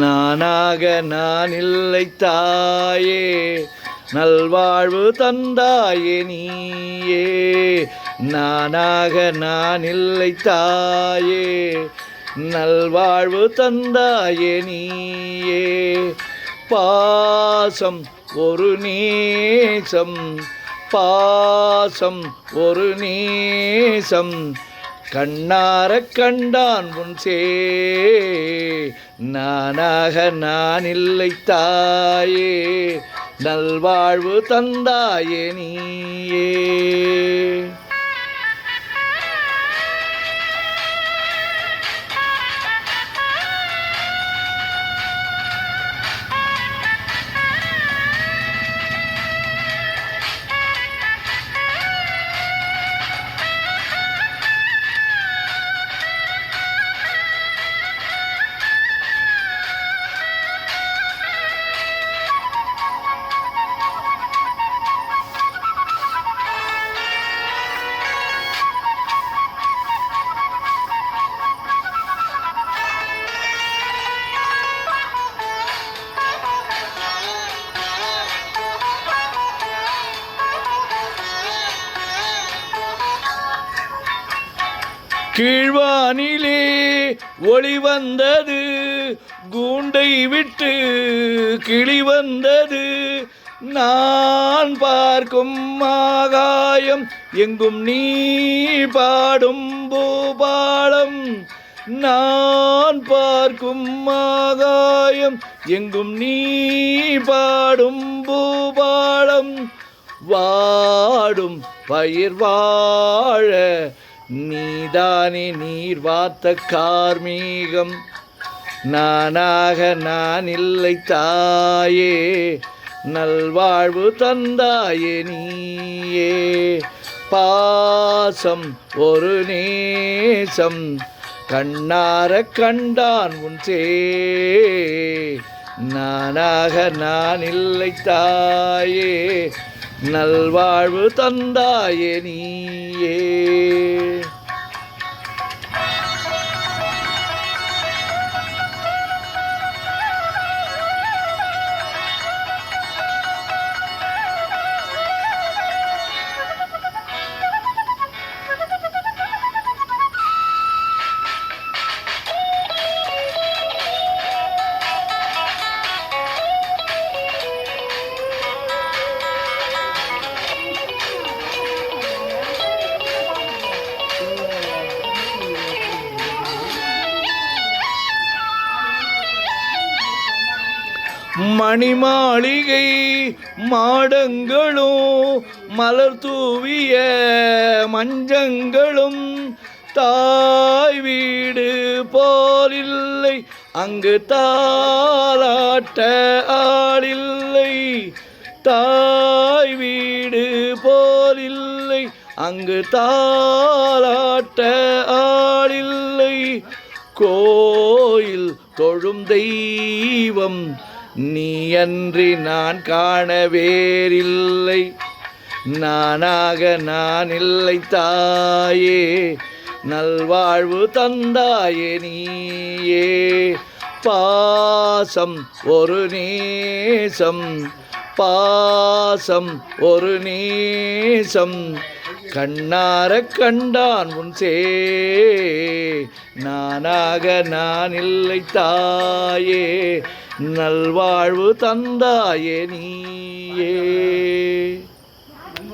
நானாக நான் இல்லை தாயே, நல்வாழ்வு தந்தாயே நீயே. நானாக நான் இல்லை தாயே, நல்வாழ்வு தந்தாயே நீயே. பாசம் ஒரு நேசம், பாசம் ஒரு நேசம், கண்ணார கண்டான் முன்சே. நானாக நான் இல்லை தாயே, நல்வாழ்வு தந்தாயே நீயே. கீழ்வானிலே ஒளி வந்தது, கூண்டை விட்டு கிளி வந்தது. நான் பார்க்கும் ஆகாயம் எங்கும் நீ பாடும் பூபாலம். நான் பார்க்கும் ஆகாயம் எங்கும் நீ பாடும் பூபாலம். வாடும் பயிர் வாழ நீதானே நீர் வார்த்த கார்மீகம். நானாக நான் இல்லை தாயே, நல்வாழ்வு தந்தாயே நீயே. பாசம் ஒரு நேசம், கண்ணார கண்டான் முன்சே. நானாக நான் இல்லை தாயே, நல்வாழ்வு தந்தாயே நீயே. மணிமாளிகை மாடங்களும் மலர் தூவிய மஞ்சங்களும், தாய் வீடு போலில்லை அங்கு தாலாட்ட ஆளில்லை. தாய் வீடு போலில்லை அங்கு தாலாட்ட ஆளில்லை. கோயில் தொழும் தெய்வம் நீ அன்றி நான் காண வேறில்லை. நானாக நான் இல்லை தாயே, நல்வாழ்வு தந்தாயே நீயே. பாசம் ஒரு நேசம், பாசம் ஒரு நேசம், கண்ணார கண்டான் முன்சே. நானாக நான் இல்லை தாயே, நல்வாழ்வு தந்தாயே நீயே.